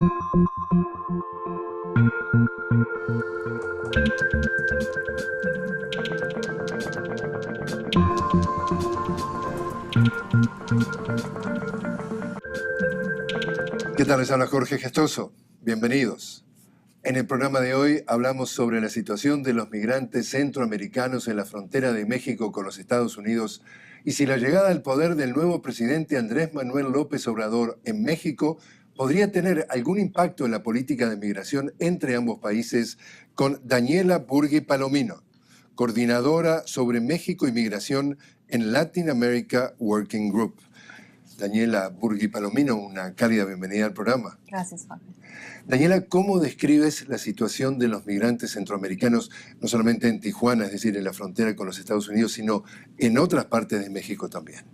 ¿Qué tal? Les habla Jorge Gestoso. Bienvenidos. En el programa de hoy hablamos sobre la situación de los migrantes centroamericanos en la frontera de México con los Estados Unidos y si la llegada al poder del nuevo presidente Andrés Manuel López Obrador en México podría tener algún impacto en la política de migración entre ambos países, con Daniela Burgui Palomino, coordinadora sobre México y migración en Latin America Working Group. Daniela Burgui Palomino, una cálida bienvenida al programa. Gracias, Jorge. Daniela, ¿cómo describes la situación de los migrantes centroamericanos, no solamente en Tijuana, es decir, en la frontera con los Estados Unidos, sino en otras partes de México también?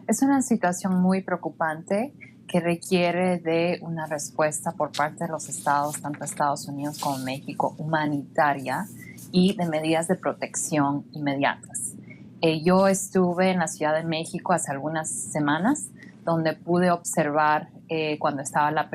Es una situación muy preocupante que requiere de una respuesta por parte de los estados, tanto Estados Unidos como México, humanitaria y de medidas de protección inmediatas. Yo estuve en la Ciudad de México hace algunas semanas, donde pude observar cuando estaba el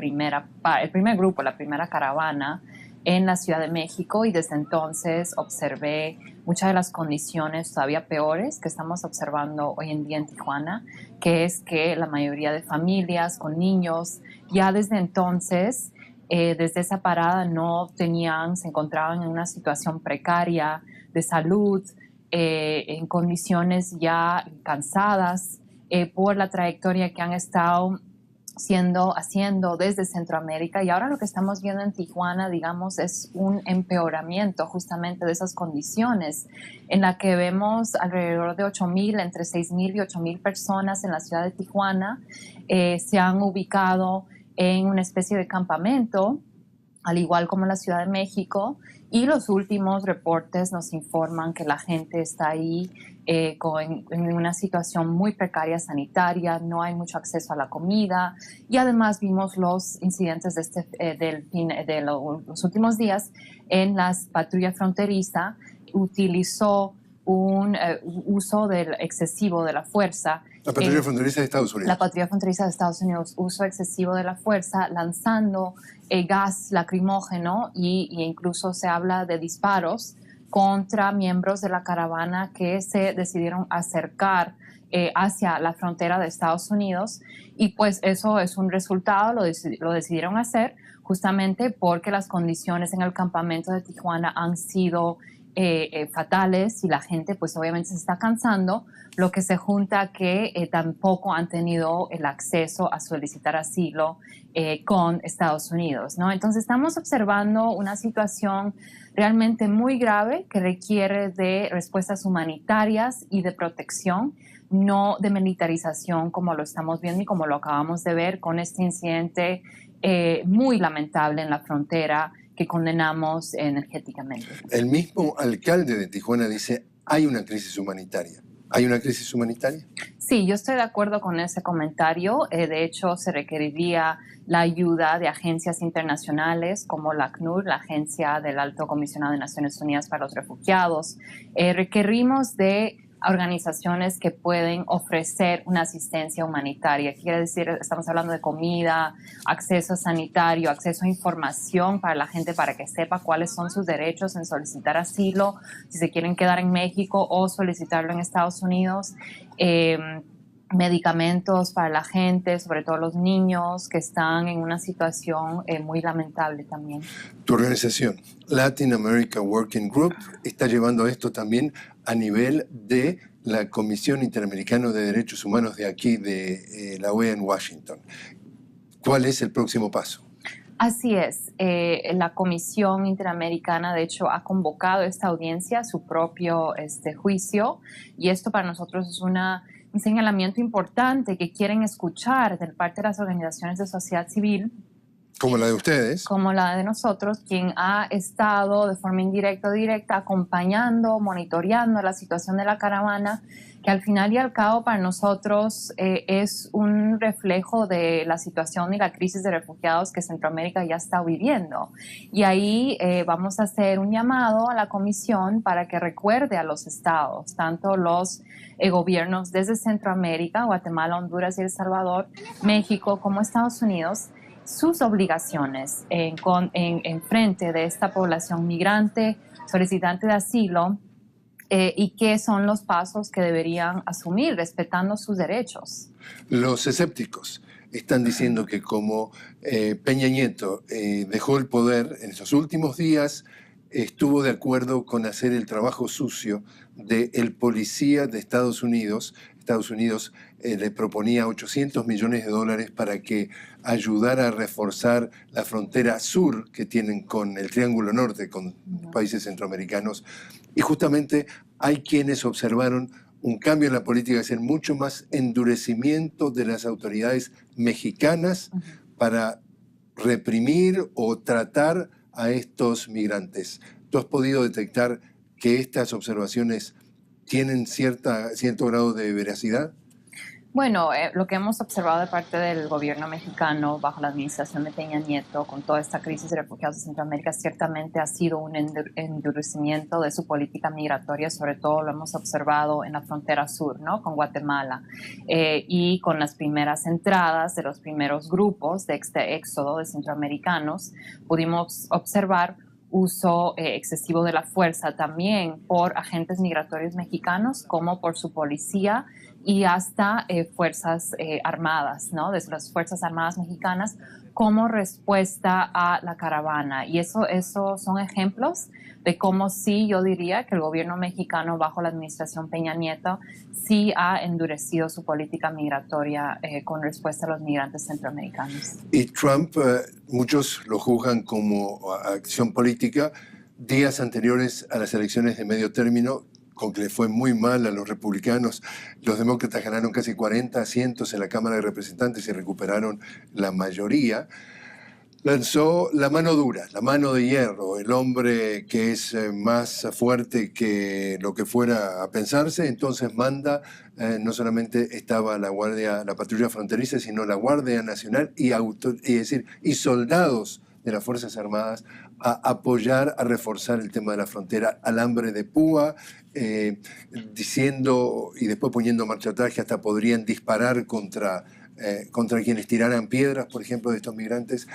primer grupo, la primera caravana en la Ciudad de México, y desde entonces observé muchas de las condiciones todavía peores que estamos observando hoy en día en Tijuana, que es que la mayoría de familias con niños ya desde entonces, desde esa parada se encontraban en una situación precaria de salud, en condiciones ya cansadas, por la trayectoria que han estado haciendo desde Centroamérica, y ahora lo que estamos viendo en Tijuana, digamos, es un empeoramiento justamente de esas condiciones, en la que vemos alrededor de 8,000, entre 6,000 y 8,000 personas en la ciudad de Tijuana se han ubicado en una especie de campamento, al igual como la Ciudad de México, y los últimos reportes nos informan que la gente está ahí en una situación muy precaria sanitaria, no hay mucho acceso a la comida, y además vimos los incidentes de los últimos días en la patrulla fronteriza utilizó un uso excesivo de la fuerza. La patrulla fronteriza de Estados Unidos. La patrulla fronteriza de Estados Unidos, uso excesivo de la fuerza, lanzando gas lacrimógeno e incluso se habla de disparos contra miembros de la caravana que se decidieron acercar hacia la frontera de Estados Unidos. Y pues eso es un resultado, lo decidieron hacer justamente porque las condiciones en el campamento de Tijuana han sido fatales, y la gente pues obviamente se está cansando, lo que se junta que tampoco han tenido el acceso a solicitar asilo con Estados Unidos, ¿no? Entonces estamos observando una situación realmente muy grave que requiere de respuestas humanitarias y de protección, no de militarización como lo estamos viendo y como lo acabamos de ver con este incidente muy lamentable en la frontera, que condenamos energéticamente. El mismo alcalde de Tijuana dice, hay una crisis humanitaria. ¿Hay una crisis humanitaria? Sí, yo estoy de acuerdo con ese comentario. De hecho, se requeriría la ayuda de agencias internacionales como la ACNUR, la Agencia del Alto Comisionado de Naciones Unidas para los Refugiados. Requerimos de organizaciones que pueden ofrecer una asistencia humanitaria. ¿Qué quiere decir? Estamos hablando de comida, acceso sanitario, acceso a información para la gente, para que sepa cuáles son sus derechos en solicitar asilo, si se quieren quedar en México o solicitarlo en Estados Unidos. Medicamentos para la gente, sobre todo los niños que están en una situación muy lamentable también. Tu organización, Latin America Working Group, está llevando esto también a nivel de la Comisión Interamericana de Derechos Humanos de aquí, de la OEA en Washington. ¿Cuál es el próximo paso? Así es. La Comisión Interamericana, de hecho, ha convocado esta audiencia a su propio juicio, y esto para nosotros es un señalamiento importante que quieren escuchar de parte de las organizaciones de sociedad civil. Como la de ustedes. Como la de nosotros, quien ha estado de forma indirecta o directa acompañando, monitoreando la situación de la caravana, que al final y al cabo para nosotros es un reflejo de la situación y la crisis de refugiados que Centroamérica ya está viviendo. Y ahí vamos a hacer un llamado a la Comisión para que recuerde a los estados, tanto los gobiernos desde Centroamérica, Guatemala, Honduras y El Salvador, México como Estados Unidos, sus obligaciones en frente de esta población migrante, solicitante de asilo, y qué son los pasos que deberían asumir respetando sus derechos. Los escépticos están diciendo que como Peña Nieto dejó el poder en esos últimos días, estuvo de acuerdo con hacer el trabajo sucio del policía de Estados Unidos. Estados Unidos le proponía $800 millones para que ayudara a reforzar la frontera sur que tienen con el Triángulo Norte, con países centroamericanos. Y justamente hay quienes observaron un cambio en la política, es decir, mucho más endurecimiento de las autoridades mexicanas para reprimir o tratar a estos migrantes. ¿Tú has podido detectar que estas observaciones tienen cierto grado de veracidad? Bueno, lo que hemos observado de parte del gobierno mexicano bajo la administración de Peña Nieto con toda esta crisis de refugiados de Centroamérica ciertamente ha sido un endurecimiento de su política migratoria, sobre todo lo hemos observado en la frontera sur, ¿no? Con Guatemala, y con las primeras entradas de los primeros grupos de este éxodo de centroamericanos, pudimos observar uso excesivo de la fuerza también por agentes migratorios mexicanos como por su policía y hasta fuerzas armadas, ¿no? Desde las Fuerzas Armadas Mexicanas como respuesta a la caravana. Y eso son ejemplos de cómo sí, yo diría que el gobierno mexicano bajo la administración Peña Nieto sí ha endurecido su política migratoria con respuesta a los migrantes centroamericanos. Y Trump, muchos lo juzgan como acción política. Días anteriores a las elecciones de medio término, con que le fue muy mal a los republicanos, los demócratas ganaron casi 40 asientos en la Cámara de Representantes y recuperaron la mayoría. Lanzó la mano dura, la mano de hierro, el hombre que es más fuerte que lo que fuera a pensarse, entonces manda, no solamente estaba la patrulla fronteriza, sino la Guardia Nacional y soldados de las Fuerzas Armadas a apoyar, a reforzar el tema de la frontera, alambre de púa, diciendo y después poniendo marcha atrás que hasta podrían disparar contra quienes tiraran piedras, por ejemplo, de estos migrantes.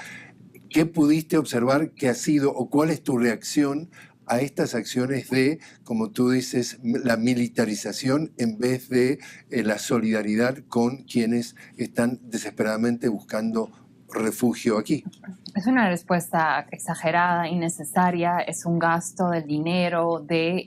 ¿Qué pudiste observar que ha sido o cuál es tu reacción a estas acciones de, como tú dices, la militarización en vez de la solidaridad con quienes están desesperadamente buscando refugio aquí? Es una respuesta exagerada, innecesaria, es un gasto del dinero de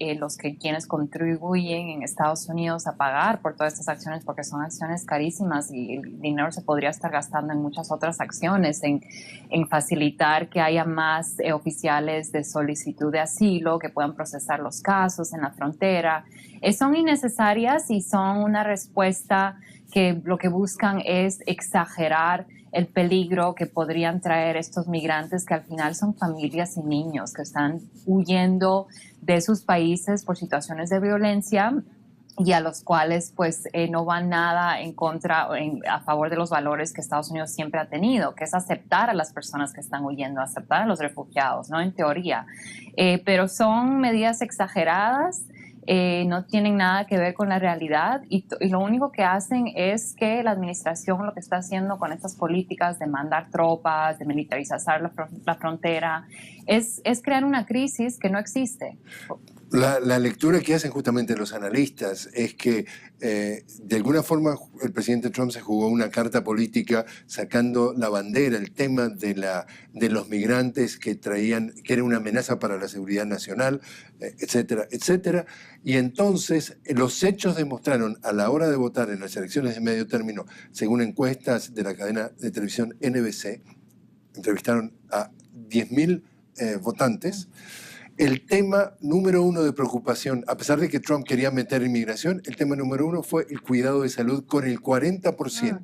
quienes contribuyen en Estados Unidos a pagar por todas estas acciones, porque son acciones carísimas y el dinero se podría estar gastando en muchas otras acciones, en facilitar que haya más oficiales de solicitud de asilo que puedan procesar los casos en la frontera. Son innecesarias y son una respuesta que lo que buscan es exagerar el peligro que podrían traer estos migrantes que al final son familias y niños que están huyendo de sus países por situaciones de violencia y a los cuales pues no van nada en contra a favor de los valores que Estados Unidos siempre ha tenido, que es aceptar a las personas que están huyendo, aceptar a los refugiados, ¿no? En teoría. Pero son medidas exageradas. No tienen nada que ver con la realidad y lo único que hacen es que la administración lo que está haciendo con estas políticas de mandar tropas, de militarizar la frontera, es crear una crisis que no existe. La lectura que hacen justamente los analistas es que de alguna forma el presidente Trump se jugó una carta política sacando la bandera, el tema de los migrantes que era una amenaza para la seguridad nacional, etcétera, etcétera. Y entonces los hechos demostraron a la hora de votar en las elecciones de medio término, según encuestas de la cadena de televisión NBC, entrevistaron a 10.000 votantes. El tema número uno de preocupación, a pesar de que Trump quería meter inmigración, el tema número uno fue el cuidado de salud con el 40%.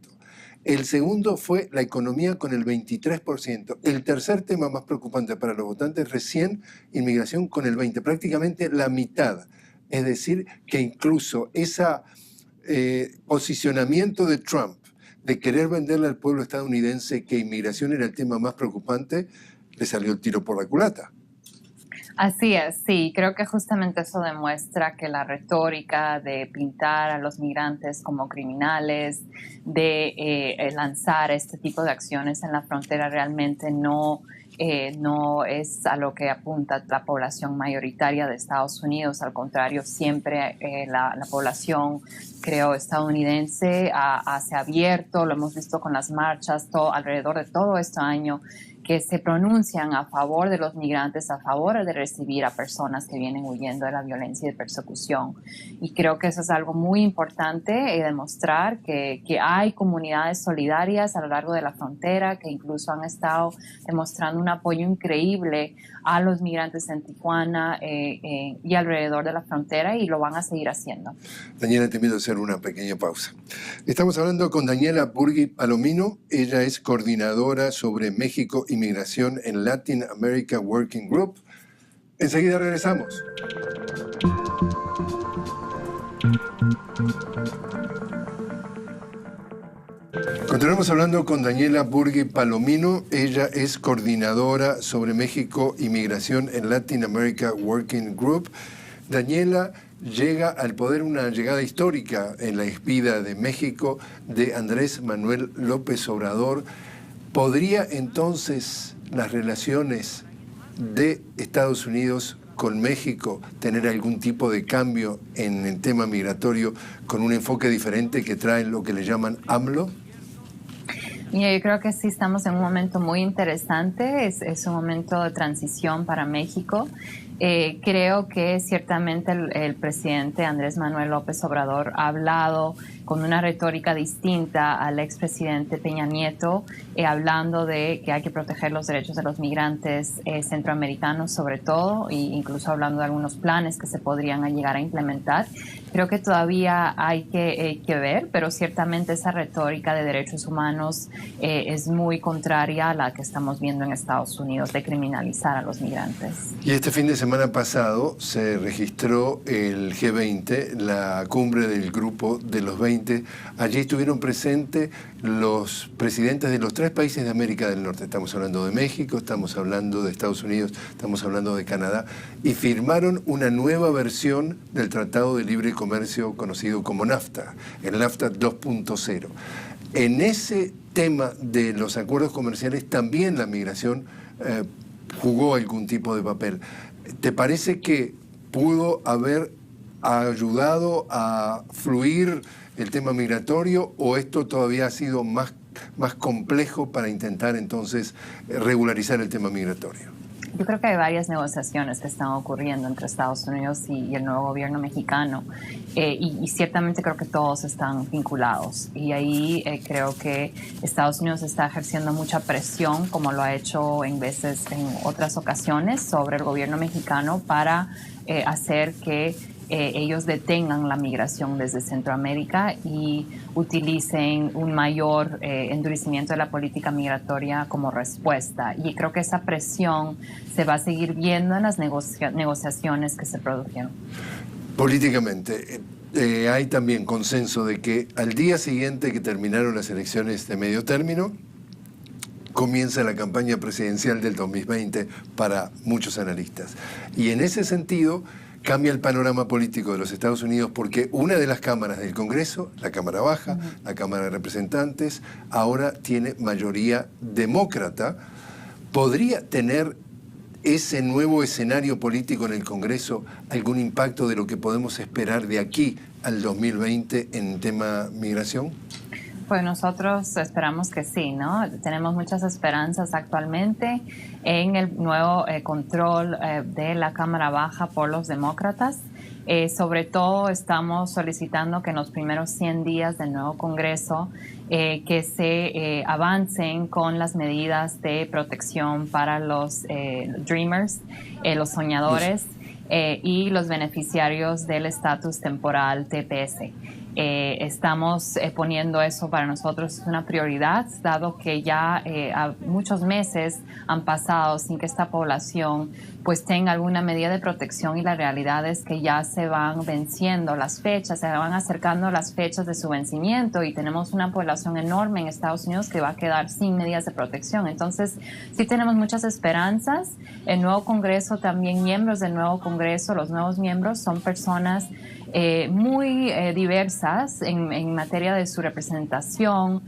El segundo fue la economía con el 23%. El tercer tema más preocupante para los votantes, recién inmigración con el 20%, prácticamente la mitad. Es decir, que incluso ese posicionamiento de Trump de querer venderle al pueblo estadounidense que inmigración era el tema más preocupante, le salió el tiro por la culata. Así es, sí, creo que justamente eso demuestra que la retórica de pintar a los migrantes como criminales, de lanzar este tipo de acciones en la frontera realmente no es a lo que apunta la población mayoritaria de Estados Unidos. Al contrario, siempre la población, creo, estadounidense se ha abierto, lo hemos visto con las marchas alrededor de todo este año, que se pronuncian a favor de los migrantes, a favor de recibir a personas que vienen huyendo de la violencia y de persecución. Y creo que eso es algo muy importante, demostrar que hay comunidades solidarias a lo largo de la frontera que incluso han estado demostrando un apoyo increíble a los migrantes en Tijuana y alrededor de la frontera, y lo van a seguir haciendo. Daniela, te invito a hacer una pequeña pausa. Estamos hablando con Daniela Burgui Palomino. Ella es coordinadora sobre México y migración en Latin America Working Group. Enseguida regresamos. Continuamos hablando con Daniela Burgui Palomino. Ella es coordinadora sobre México y migración en Latin America Working Group. Daniela llega al poder una llegada histórica en la expida de México de Andrés Manuel López Obrador. ¿Podría entonces las relaciones de Estados Unidos con México tener algún tipo de cambio en el tema migratorio con un enfoque diferente que trae lo que le llaman AMLO? Mira, yo creo que sí estamos en un momento muy interesante, es un momento de transición para México. Creo que ciertamente el presidente Andrés Manuel López Obrador ha hablado con una retórica distinta al expresidente Peña Nieto, hablando de que hay que proteger los derechos de los migrantes centroamericanos sobre todo, e incluso hablando de algunos planes que se podrían llegar a implementar. Creo que todavía hay que ver, pero ciertamente esa retórica de derechos humanos es muy contraria a la que estamos viendo en Estados Unidos, de criminalizar a los migrantes. Y este fin de semana pasado se registró el G20, la cumbre del grupo de los 20. Allí estuvieron presentes los presidentes de los 3 países de América del Norte. Estamos hablando de México, estamos hablando de Estados Unidos, estamos hablando de Canadá, y firmaron una nueva versión del Tratado de Libre Comercio conocido como NAFTA, el NAFTA 2.0. En ese tema de los acuerdos comerciales también la migración jugó algún tipo de papel. ¿Te parece que pudo haber ayudado a fluir el tema migratorio, o esto todavía ha sido más complejo para intentar entonces regularizar el tema migratorio? Yo creo que hay varias negociaciones que están ocurriendo entre Estados Unidos y el nuevo gobierno mexicano, y ciertamente creo que todos están vinculados, y ahí creo que Estados Unidos está ejerciendo mucha presión, como lo ha hecho en otras ocasiones, sobre el gobierno mexicano para hacer que ellos detengan la migración desde Centroamérica y utilicen un mayor endurecimiento de la política migratoria como respuesta. Y creo que esa presión se va a seguir viendo en las negociaciones que se produjeron. Políticamente, hay también consenso de que al día siguiente que terminaron las elecciones de medio término, comienza la campaña presidencial del 2020 para muchos analistas. Y en ese sentido cambia el panorama político de los Estados Unidos, porque una de las cámaras del Congreso, la Cámara Baja, la Cámara de Representantes, ahora tiene mayoría demócrata. ¿Podría tener ese nuevo escenario político en el Congreso algún impacto de lo que podemos esperar de aquí al 2020 en tema migración? Pues nosotros esperamos que sí, ¿no? Tenemos muchas esperanzas actualmente en el nuevo control de la Cámara Baja por los demócratas. Sobre todo estamos solicitando que en los primeros 100 días del nuevo Congreso que se avancen con las medidas de protección para los Dreamers, los soñadores y los beneficiarios del estatus temporal TPS. Estamos poniendo eso para nosotros es una prioridad, dado que ya muchos meses han pasado sin que esta población pues tenga alguna medida de protección, y la realidad es que ya se van venciendo las fechas, se van acercando las fechas de su vencimiento, y tenemos una población enorme en Estados Unidos que va a quedar sin medidas de protección. Entonces, sí tenemos muchas esperanzas. El nuevo Congreso, también miembros del nuevo Congreso, los nuevos miembros son personas muy diversas en materia de su representación,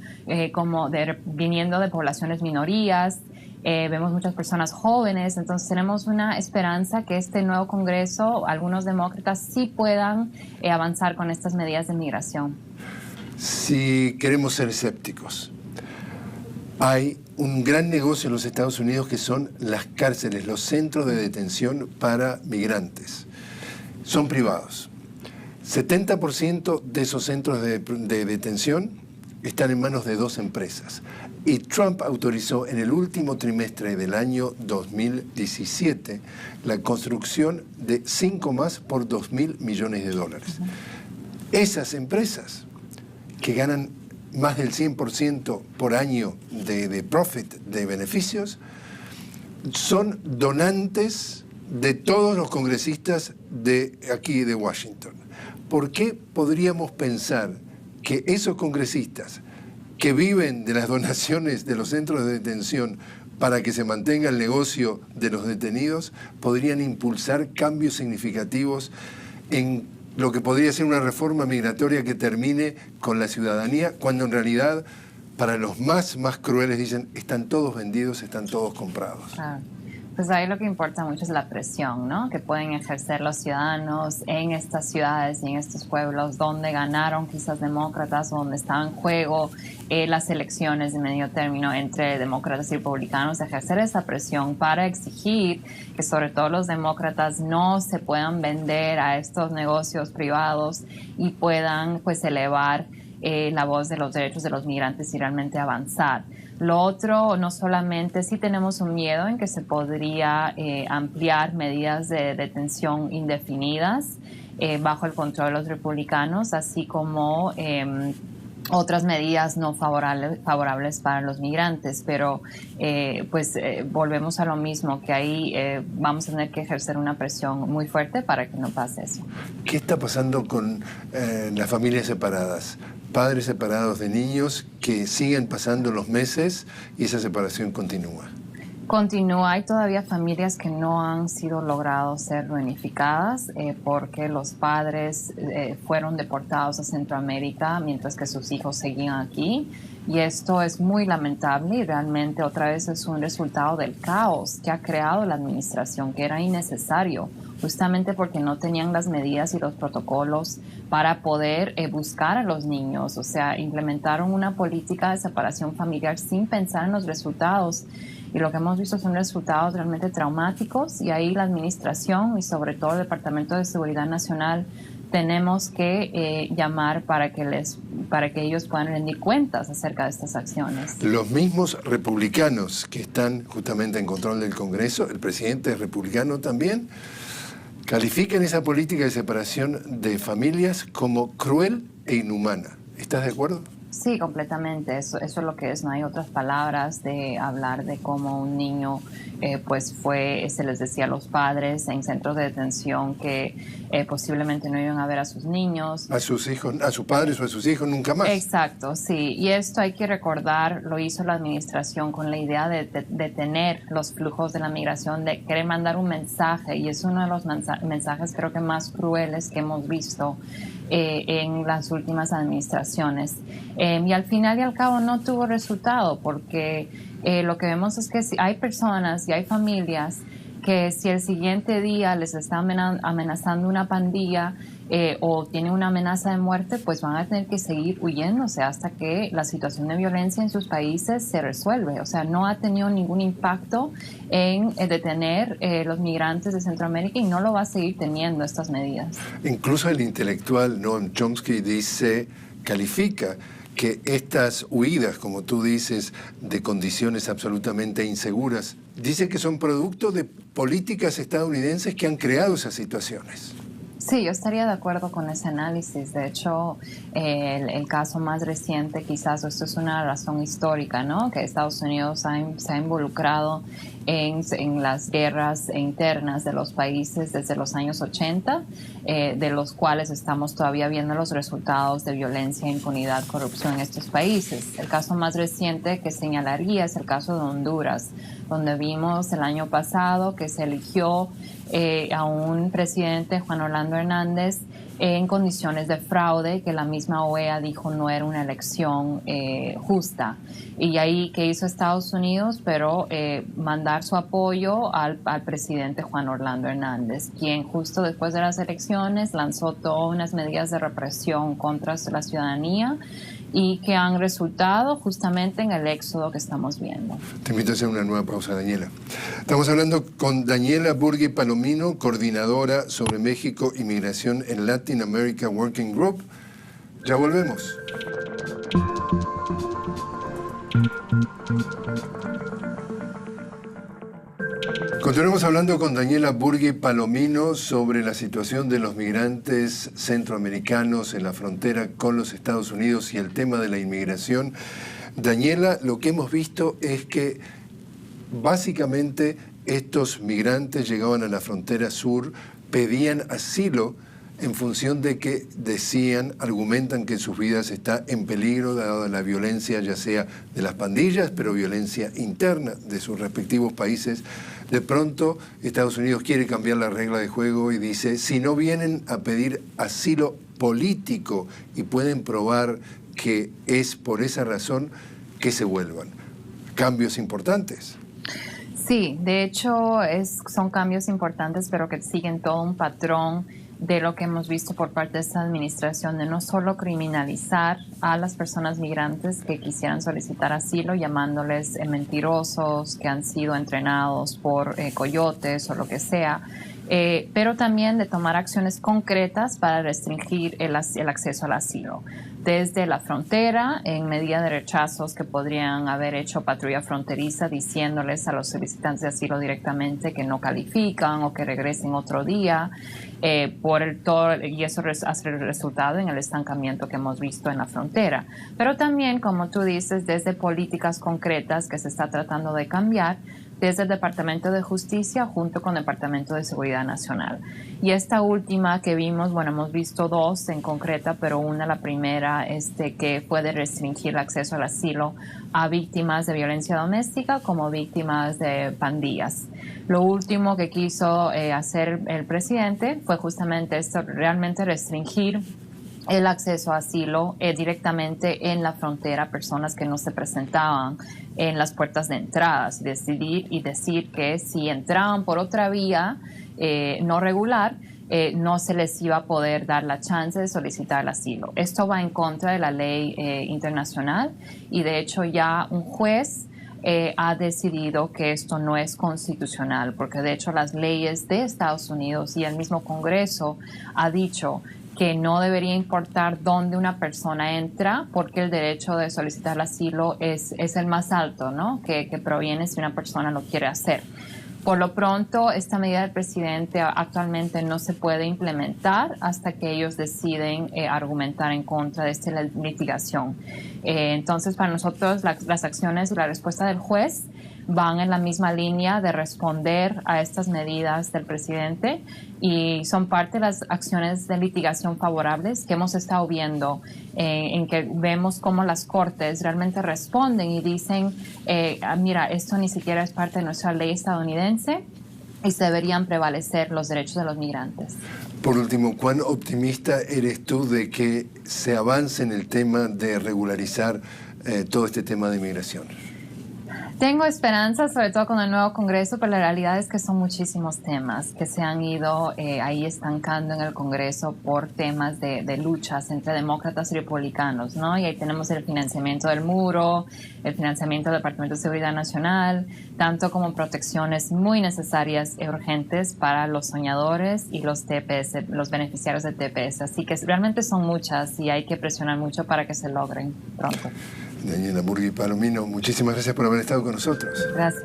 viniendo de poblaciones minorías. Vemos muchas personas jóvenes, entonces tenemos una esperanza que este nuevo Congreso, algunos demócratas sí puedan avanzar con estas medidas de migración. Si queremos ser escépticos, hay un gran negocio en los Estados Unidos que son las cárceles, los centros de detención para migrantes. Son privados. 70% de esos centros de detención están en manos de 2 empresas. Y Trump autorizó en el último trimestre del año 2017 la construcción de 5 más por $2.000 millones. Esas empresas que ganan más del 100% por año de profit, de beneficios, son donantes de todos los congresistas de aquí de Washington. ¿Por qué podríamos pensar que esos congresistas que viven de las donaciones de los centros de detención para que se mantenga el negocio de los detenidos podrían impulsar cambios significativos en lo que podría ser una reforma migratoria que termine con la ciudadanía, cuando en realidad para los más crueles dicen están todos vendidos, están todos comprados? Claro. Pues ahí lo que importa mucho es la presión, ¿no?, que pueden ejercer los ciudadanos en estas ciudades y en estos pueblos donde ganaron quizás demócratas, o donde está en juego las elecciones de medio término entre demócratas y republicanos, ejercer esa presión para exigir que sobre todo los demócratas no se puedan vender a estos negocios privados y puedan pues elevar la voz de los derechos de los migrantes y realmente avanzar. Lo otro, no solamente sí tenemos un miedo en que se podría ampliar medidas de detención indefinidas bajo el control de los republicanos, así como otras medidas no favorables para los migrantes, pero volvemos a lo mismo, que ahí vamos a tener que ejercer una presión muy fuerte para que no pase eso. ¿Qué está pasando con las familias separadas? Padres separados de niños que siguen pasando los meses y esa separación continúa. Continúa, hay todavía familias que no han sido logrados ser reunificadas porque los padres fueron deportados a Centroamérica mientras que sus hijos seguían aquí, y esto es muy lamentable y realmente otra vez es un resultado del caos que ha creado la administración, que era innecesario justamente porque no tenían las medidas y los protocolos para poder buscar a los niños. O sea, implementaron una política de separación familiar sin pensar en los resultados. Y lo que hemos visto son resultados realmente traumáticos, y ahí la administración y sobre todo el Departamento de Seguridad Nacional tenemos que llamar para que ellos puedan rendir cuentas acerca de estas acciones. Los mismos republicanos que están justamente en control del Congreso, el presidente es republicano también, califican esa política de separación de familias como cruel e inhumana. ¿Estás de acuerdo? Sí, completamente. Eso es lo que es. No hay otras palabras de hablar de cómo un niño se les decía a los padres en centros de detención que posiblemente no iban a ver a sus niños. A sus hijos, a sus padres o a sus hijos nunca más. Exacto, sí. Y esto hay que recordar, lo hizo la administración con la idea de detener los flujos de la migración, de querer mandar un mensaje, y es uno de los mensajes creo que más crueles que hemos visto en las últimas administraciones. Y al final y al cabo no tuvo resultado, porque lo que vemos es que si hay personas y hay familias que si el siguiente día les está amenazando una pandilla o tienen una amenaza de muerte, pues van a tener que seguir huyéndose hasta que la situación de violencia en sus países se resuelve. O sea, no ha tenido ningún impacto en detener los migrantes de Centroamérica, y no lo va a seguir teniendo estas medidas. Incluso el intelectual Noam Chomsky califica que estas huidas, como tú dices, de condiciones absolutamente inseguras, dice que son producto de políticas estadounidenses que han creado esas situaciones. Sí, yo estaría de acuerdo con ese análisis. De hecho, el caso más reciente, quizás esto es una razón histórica, ¿no? Que Estados Unidos se ha involucrado en las guerras internas de los países desde los años 80, de los cuales estamos todavía viendo los resultados de violencia, impunidad, corrupción en estos países. El caso más reciente que señalaría es el caso de Honduras, donde vimos el año pasado que se eligió a un presidente, Juan Orlando Hernández, en condiciones de fraude, que la misma OEA dijo no era una elección justa. Y ahí, ¿qué hizo Estados Unidos? Pero mandar su apoyo al presidente Juan Orlando Hernández, quien justo después de las elecciones lanzó todas unas medidas de represión contra la ciudadanía y que han resultado justamente en el éxodo que estamos viendo. Te invito a hacer una nueva pausa, Daniela. Estamos hablando con Daniela Burgui Palomino, coordinadora sobre México y migración en Latin America Working Group. Ya volvemos. Continuamos hablando con Daniela Burgui Palomino sobre la situación de los migrantes centroamericanos en la frontera con los Estados Unidos y el tema de la inmigración. Daniela, lo que hemos visto es que básicamente estos migrantes llegaban a la frontera sur, pedían asilo en función de que argumentan que sus vidas están en peligro dada la violencia, ya sea de las pandillas, pero violencia interna de sus respectivos países. De pronto, Estados Unidos quiere cambiar la regla de juego y dice, si no vienen a pedir asilo político y pueden probar que es por esa razón, que se vuelvan. Cambios importantes. Sí, de hecho son cambios importantes, pero que siguen todo un patrón de lo que hemos visto por parte de esta administración, de no solo criminalizar a las personas migrantes que quisieran solicitar asilo, llamándoles mentirosos, que han sido entrenados por coyotes o lo que sea, pero también de tomar acciones concretas para restringir el acceso al asilo. Desde la frontera, en medida de rechazos que podrían haber hecho patrulla fronteriza diciéndoles a los solicitantes de asilo directamente que no califican o que regresen otro día, y eso hace el resultado en el estancamiento que hemos visto en la frontera. Pero también, como tú dices, desde políticas concretas que se está tratando de cambiar, desde el Departamento de Justicia junto con el Departamento de Seguridad Nacional. Y esta última que vimos, bueno, hemos visto dos en concreta, pero la primera, que fue de restringir el acceso al asilo a víctimas de violencia doméstica como víctimas de pandillas. Lo último que quiso hacer el presidente fue justamente esto, realmente restringir el acceso a asilo directamente en la frontera, personas que no se presentaban en las puertas de entradas, decir que si entraban por otra vía no regular, no se les iba a poder dar la chance de solicitar el asilo. Esto va en contra de la ley internacional y de hecho ya un juez ha decidido que esto no es constitucional, porque de hecho las leyes de Estados Unidos y el mismo Congreso ha dicho que no debería importar dónde una persona entra, porque el derecho de solicitar el asilo es el más alto, ¿no? que proviene si una persona lo quiere hacer. Por lo pronto, esta medida del presidente actualmente no se puede implementar hasta que ellos deciden argumentar en contra de esta litigación. Entonces, para nosotros, las acciones y la respuesta del juez van en la misma línea de responder a estas medidas del presidente y son parte de las acciones de litigación favorables que hemos estado viendo, en que vemos cómo las cortes realmente responden y dicen, mira, esto ni siquiera es parte de nuestra ley estadounidense y se deberían prevalecer los derechos de los migrantes. Por último, ¿cuán optimista eres tú de que se avance en el tema de regularizar todo este tema de migración? Tengo esperanza, sobre todo con el nuevo Congreso, pero la realidad es que son muchísimos temas que se han ido ahí estancando en el Congreso por temas de luchas entre demócratas y republicanos, ¿no? Y ahí tenemos el financiamiento del muro, el financiamiento del Departamento de Seguridad Nacional, tanto como protecciones muy necesarias y urgentes para los soñadores y los TPS, los beneficiarios de TPS. Así que realmente son muchas y hay que presionar mucho para que se logren pronto. Daniela Burgui Palomino, muchísimas gracias por haber estado con nosotros. Gracias.